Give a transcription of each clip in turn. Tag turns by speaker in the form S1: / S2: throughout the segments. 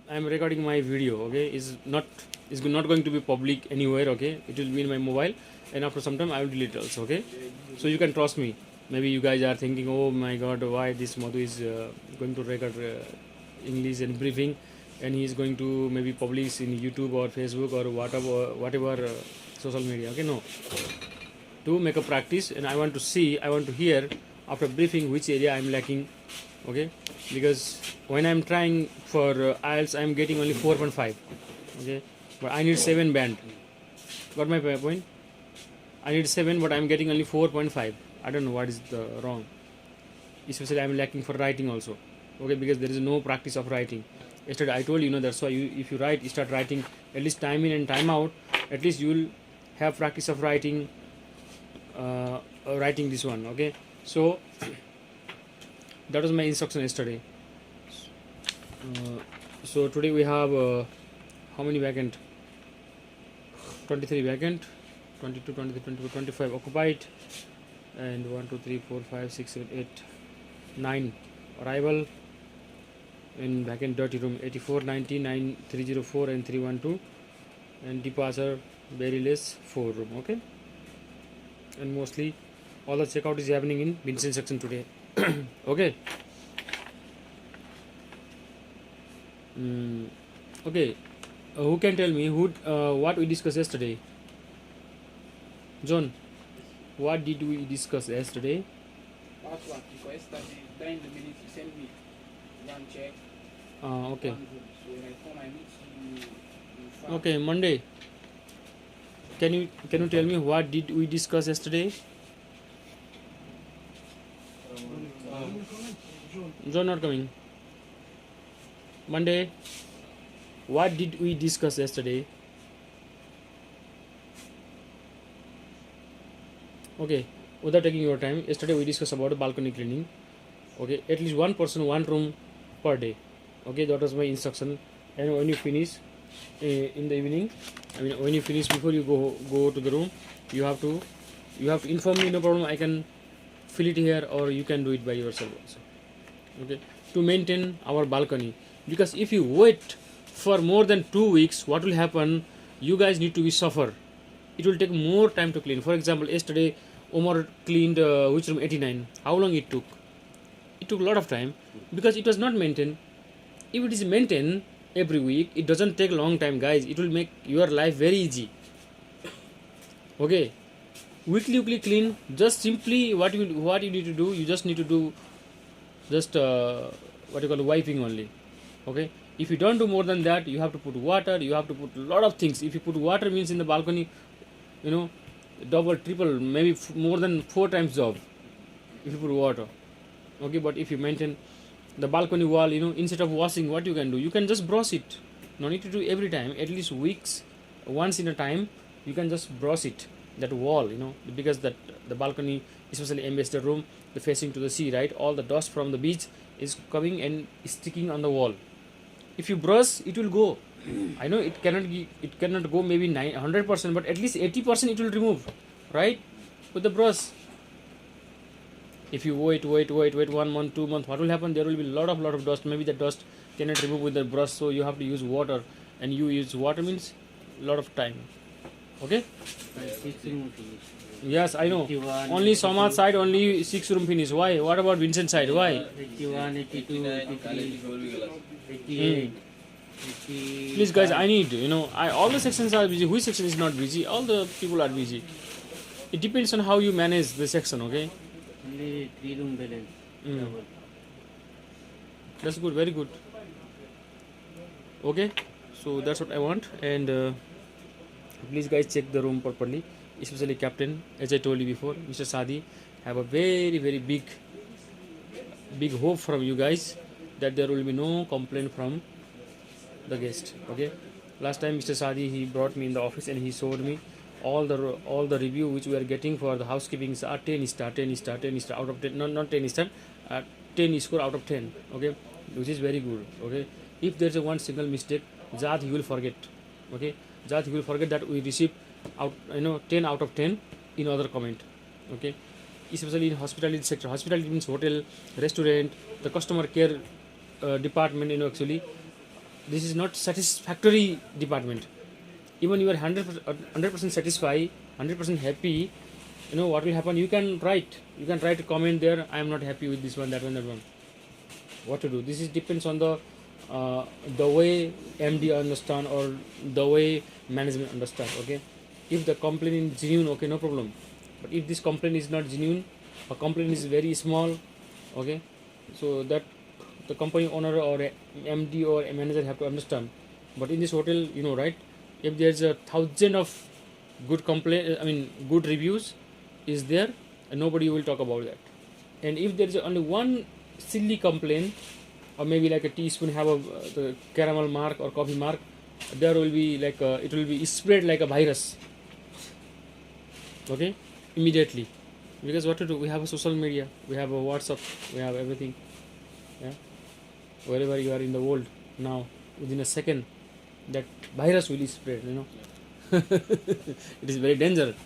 S1: I'm recording my video. Okay, is not going to be public anywhere. Okay, it will be in my mobile, and after some time I will delete it also. Okay, so you can trust me. Maybe you guys are thinking, oh my god, why this Madhu is going to record English and briefing, and he is going to maybe publish in YouTube or Facebook or whatever social media. Okay, no, to make a practice, and I want to see, I want to hear after briefing which area I'm lacking. Okay, because when I'm trying for IELTS I'm getting only 4.5. Okay, but I need 7 band. Got my point? I need 7 but I'm getting only 4.5. I don't know what is the wrong. Especially I'm lacking for writing also. Okay, because there is no practice of writing. Yesterday I told you, that's why if you write, you start writing at least time in and time out, at least you will have practice of writing writing this one. Okay, so that was my instruction yesterday. So today we have how many vacant? 23 vacant, 22, 23, 24, 25 occupied, and 1, 2, 3, 4, 5, 6, 7, 8, 9 arrival in vacant dirty room 84, 90, 9, 304 and 312, and departure very less 4 room. Okay, and mostly all the checkout is happening in Vincent section today. Okay. Okay, who can tell me what we discussed yesterday? John, what did we discuss yesterday?
S2: Last one, because yesterday, during the minutes you sent me one check,
S1: Okay.
S2: one room. So when I come, I meet you found.
S1: Okay, Monday. Can you tell me what did we discuss yesterday? John not coming. Monday. What did we discuss yesterday? Okay, without taking your time, yesterday we discussed about balcony cleaning. Okay, at least one person, one room per day. Okay, that was my instruction. And when you finish in the evening, when you finish, before you go to the room, you have to inform me. No problem, I can fill it here, or you can do it by yourself also. Okay, to maintain our balcony, because if you wait for more than 2 weeks, what will happen? You guys need to be suffer. It will take more time to clean. For example, yesterday Omar cleaned which room 89. How long it took? It took a lot of time because it was not maintained. If it is maintained every week, it doesn't take a long time, guys. It will make your life very easy. Okay, weekly clean. Just simply what you need to do. You just need to do just what you call wiping only. Okay, if you don't do more than that, you have to put water, you have to put a lot of things. If you put water, means in the balcony, double, triple, maybe more than 4 times job if you put water. Okay, but if you maintain the balcony wall, instead of washing, what you can do, you can just brush it. No need to do every time, at least weeks, once in a time, you can just brush it, that wall, because that the balcony, especially ambassador room, the facing to the sea, right, all the dust from the beach is coming and sticking on the wall. If you brush, it will go. I know it cannot go maybe 100%, but at least 80% it will remove, right, with the brush. If you wait 1 month, 2 months, what will happen? There will be lot of dust. Maybe the dust cannot remove with the brush, so you have to use water, and you use water means lot of time. Okay. Yes, I know. Only Samad side, only 6 room finish. Why? What about Vincent side? Why?
S3: 81, 82, 83, 88, 80.
S1: Please, guys, I need, all the sections are busy. Which section is not busy? All the people are busy. It depends on how you manage the section. Okay.
S3: Only 3 room balance. Double.
S1: That's good. Very good. Okay. So that's what I want. And please, guys, check the room properly. Especially captain, as I told you before, Mr. Sadi, have a very big hope from you guys that there will be no complaint from the guest. Okay, last time Mr. Sadi, he brought me in the office and he showed me all the review which we are getting for the housekeeping are 10 star out of 10, not 10 star, 10 score out of 10. Okay, which is very good. Okay, if there is a one single mistake, Jad he will forget. Okay, Jad he will forget that we receive 10 out of 10 in other comment. Okay, especially in hospitality sector. Hospitality means hotel, restaurant, the customer care department. Actually this is not satisfactory department. Even you are 100% satisfied, 100% happy, you know what will happen. You can write a comment there. I am not happy with this one, that one, that one. What to do? This is depends on the way MD understand or the way management understand. Okay, if the complaint is genuine, okay, no problem. But if this complaint is not genuine, a complaint is very small, okay, so that the company owner or a MD or a manager have to understand. But in this hotel, you know, right? If there's 1,000 of good complaint, I mean good reviews is there, and nobody will talk about that. And if there is only one silly complaint, or maybe like a teaspoon have a the caramel mark or coffee mark, there will be like it will be spread like a virus. Okay, immediately, because what to do? We have a social media, we have a WhatsApp, we have everything. Yeah, wherever you are in the world now, within a second, that virus will spread. You know, it is very dangerous.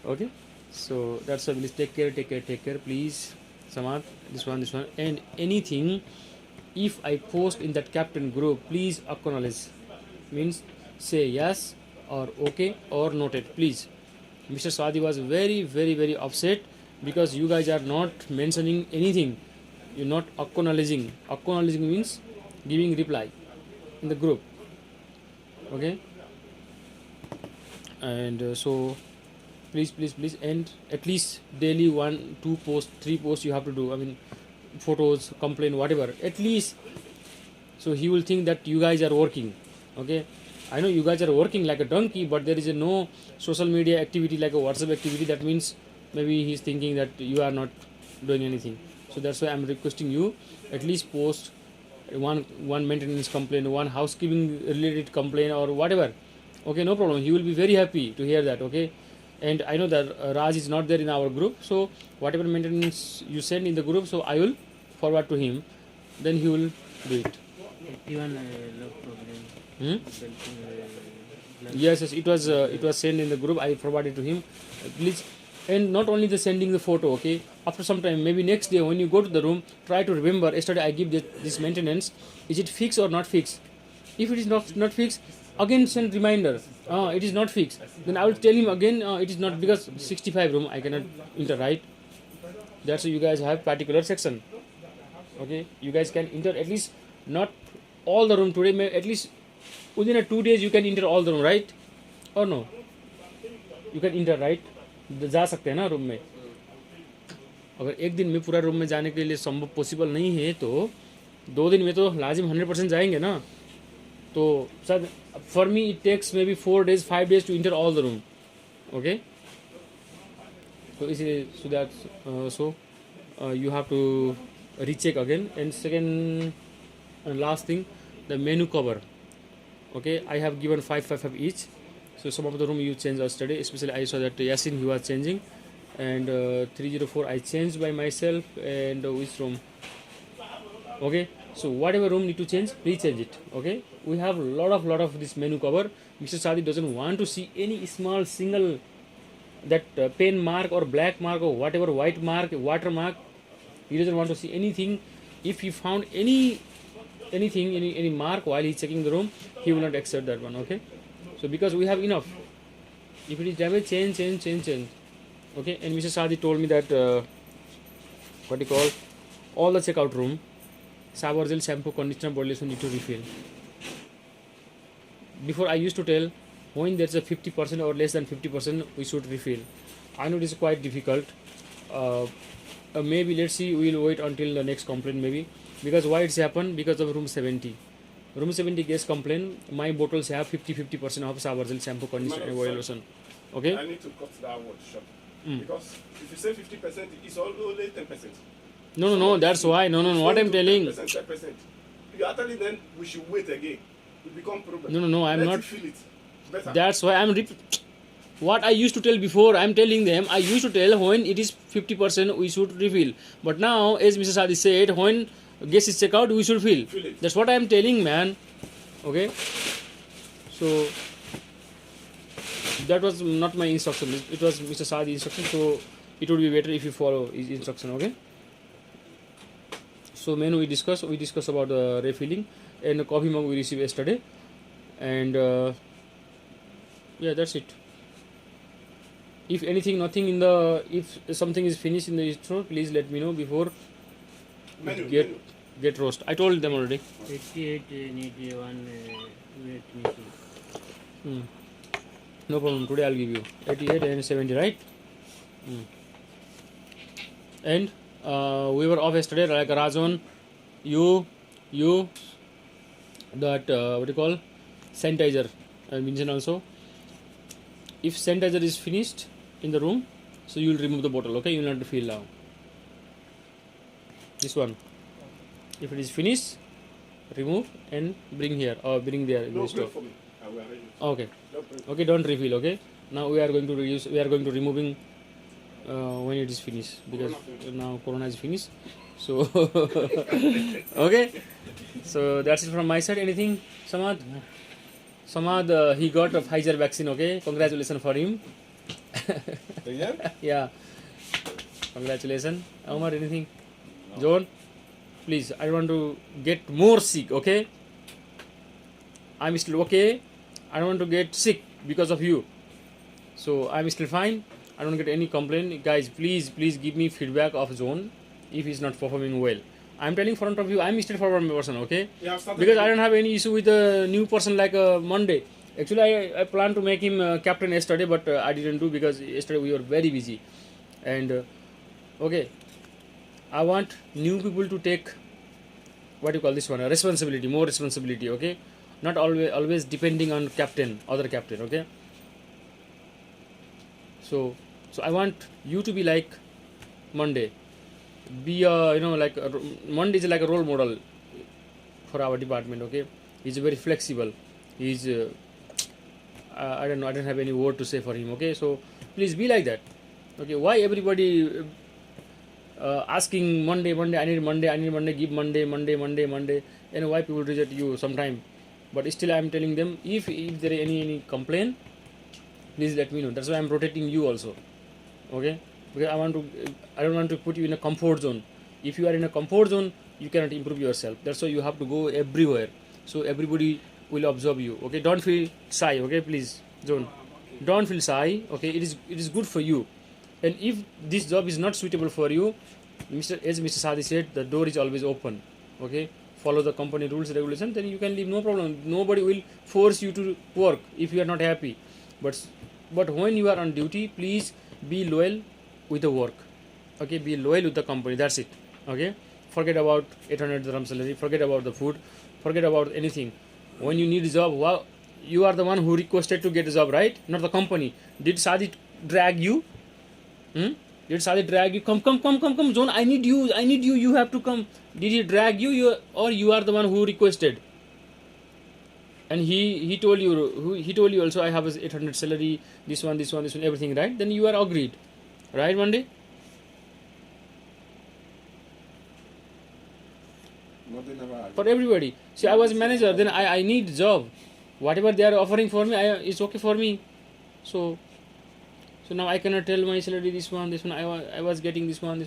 S1: Okay, so that's why please take care, please. Samad, this one, and anything. If I post in that captain group, please acknowledge. Means say yes or okay or noted, please. Mr. Swadi was very upset because you guys are not mentioning anything. You're not acknowledging. Acknowledging means giving reply in the group. Okay, and so please, and at least daily 1, 2 posts, 3 posts you have to do. I mean, photos, complaint, whatever. At least, so he will think that you guys are working. Okay, I know you guys are working like a donkey, but there is no social media activity like a WhatsApp activity. That means maybe he's thinking that you are not doing anything. So that's why I'm requesting you at least post one maintenance complaint, one housekeeping related complaint or whatever. Okay, no problem. He will be very happy to hear that. Okay, and I know that Raj is not there in our group, so whatever maintenance you send in the group, so I will forward to him, then he will do it.
S3: 81 love program.
S1: Yes, it was sent in the group. I forwarded to him. Please, and not only the sending the photo. Okay, after some time, maybe next day when you go to the room, try to remember yesterday I give this maintenance. Is it fixed or not fixed? If it is not fixed, again send reminder. It is not fixed. Then I will tell him again. It is not, because 65 room I cannot enter, right? That's why you guys have particular section. Okay, you guys can enter at least not all the room today. At least within 2 days you can enter all the room, right? Or no? You can enter, right? जा सकते हैं ना room में. अगर एक दिन में पूरा रूम में जाने के लिए संभव पॉसिबल नहीं है तो 2 दिन में तो लाजिम 100% जाएंगे ना. तो sir for me it takes maybe 4 days 5 days to enter all the room. Okay, so इसलिए so that you have to recheck again. And second and last thing, the menu cover. Okay, I have given 5 each. So some of the room you changed yesterday, especially I saw that Yasin he was changing, and 304 I changed by myself. And which room? Okay, so whatever room need to change, please change it. Okay, we have lot of this menu cover. Mr. Sadi doesn't want to see any small single that pen mark or black mark or whatever white mark, watermark. He doesn't want to see anything. If he found anything, any mark while he's checking the room, he will not accept that one. Okay, so because we have enough. If it is damaged, change. Okay, and Mr. Sadi told me that what you call all the checkout room, shower gel, shampoo, conditioner, body lotion need to refill. Before I used to tell when there's a 50% or less than 50%, we should refill. I know it is quite difficult. Maybe let's see. We will wait until the next complaint maybe. Because why it's happened? Because of room 70. Room 70 guest complaint. My bottles have 50% of shower gel, shampoo, conditioner, and body lotion. Okay.
S4: I need to cut that word short. Because if you say 50%, it's only 10%.
S1: No. That's why. No. What I'm telling.
S4: 10%. You are telling them we should wait again. It become problem.
S1: No. I'm
S4: Let
S1: not.
S4: it feel it. Better.
S1: That's why I'm. What I used to tell before, I'm telling them. I used to tell when it is 50%, we should refill. But now, as Mr. Sadi said, when guest is check out, we should fill. That's what I'm telling, man. Okay. So that was not my instruction. It was Mr. Sadi's instruction. So it would be better if you follow his instruction. Okay. So menu we discuss about refilling, and a coffee mug we received yesterday, and yeah, that's it. If anything, nothing in the, if something is finished in the store, please let me know before
S4: Menu,
S1: get
S4: menu.
S1: get roast. I told them already.
S3: 88 need one weight missing.
S1: Hmm. No problem. Today I'll give you 88 and 70, right? Hmm. And we were off yesterday, like Rajon, you, that what do you call, sanitizer. I mentioned also. If sanitizer is finished in the room, so you will remove the bottle. Okay, you will not refill now. This one. If it is finished, remove and bring here or bring there in
S4: No
S1: the store.
S4: plate for me. I will arrange it.
S1: Okay.
S4: No plate.
S1: Okay, don't refill. Okay. Now we are going to reduce. We are going to removing when it is finished, because now Corona is finished. So okay. So that's it from my side. Anything, Samad? Samad, he got a Pfizer vaccine. Okay, congratulations for him.
S4: Again?
S1: Yeah, congratulations. Omar, anything? John, please. I want to get more sick. Okay. I'm still okay. I don't want to get sick because of you. So I'm still fine. I don't get any complaint. Guys, please give me feedback of Zone if he's not performing well. I'm telling in front of you, I'm still forward person, okay?
S4: Yeah, I've started.
S1: Because I don't have any issue with a new person like Monday. Actually, I planned to make him captain yesterday, but I didn't do because yesterday we were very busy. And okay, I want new people to take, what do you call this one, a responsibility, more responsibility, okay? Not always depending on other captain, okay? So I want you to be like Monday. Be like Monday is like a role model for our department, okay? He's very flexible. He's I don't know, I don't have any word to say for him, okay? So please be like that, okay? Why everybody asking Monday, I need Monday, give Monday, and why people reject you sometime? But still I am telling them, if there is any complaint, please let me know. That's why I am rotating you also, okay? Because I don't want to put you in a comfort zone. If you are in a comfort zone, you cannot improve yourself. That's why you have to go everywhere, so everybody will observe you, okay? Don't feel shy, okay? Please, John,
S2: Okay.
S1: don't feel shy, okay? It is good for you. And if this job is not suitable for you, as Mr. Sadi said, the door is always open, okay? Follow the company rules, regulations, then you can leave, no problem. Nobody will force you to work if you are not happy. But when you are on duty, please be loyal with the work, okay? Be loyal with the company. That's it, okay? Forget about 800 dirham salary. Forget about the food. Forget about anything. When you need a job, wow, you are the one who requested to get a job, right? Not the company. Did Sadi drag you? Did Sadi drag you? Come, John. I need you. You have to come. Did he drag you? Or you are the one who requested? And he told you also, I have a 800 salary. This one, everything, right? Then you are agreed, right? Monday.
S4: Monday never had.
S1: For everybody. See, I was manager. Then I need job. Whatever they are offering for me, it's okay for me. So now I cannot tell my salary this one. I was getting this one.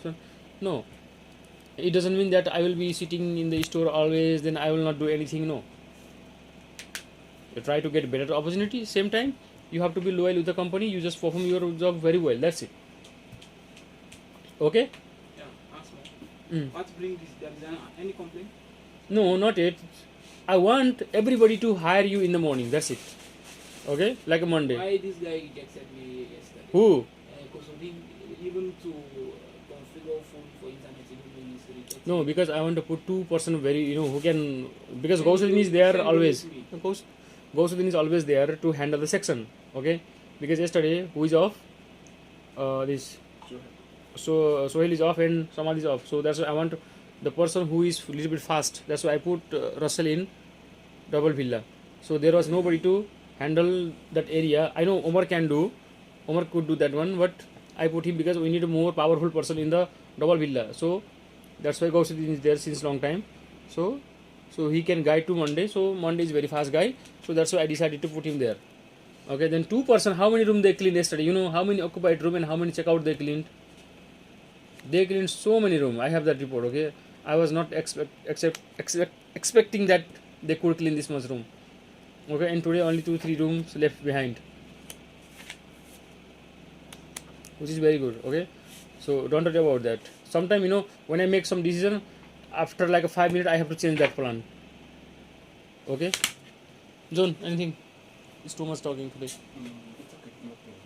S1: No, it doesn't mean that I will be sitting in the store always. Then I will not do anything. No. You try to get better opportunity. Same time, you have to be loyal with the company. You just perform your job very well. That's it. Okay.
S2: Yeah, ask me.
S1: Mm.
S2: What bring this? There is any complaint?
S1: No, not yet. I want everybody to hire you in the morning. That's it. Okay, like a Monday.
S2: Why this guy rejected me yesterday?
S1: Who?
S2: Because even to configure food for internet, even is rejected.
S1: No, because I want to put 2% very, who can, because Gausuddin is there always. Gausuddin is always there to handle the section, okay? Because yesterday, who is off? This. So Sohail is off and Samad is off. So that's why I want the person who is a little bit fast. That's why I put Russell in double villa. So there was nobody to handle that area. I know Omar could do that one, but I put him because we need a more powerful person in the double villa. So that's why Gausuddin is there since long time. So he can guide to Monday. So Monday is very fast guy. So that's why I decided to put him there. Okay, then 2%, how many room they cleaned yesterday? You know how many occupied room and how many checkout they cleaned? They cleaned so many room. I have that report, okay? I was not expecting that they could clean this much room. Okay, and today only 2-3 rooms left behind, which is very good. Okay, so don't worry about that. Sometime, you know, when I make some decision, after like a 5 minutes I have to change that plan. Okay, John, anything? It's too much talking today.
S4: It's okay, no problem.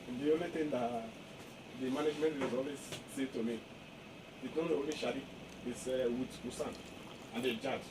S4: And the only thing that the management will always say to me, it's not only Shadi, it's with Busan and the judge.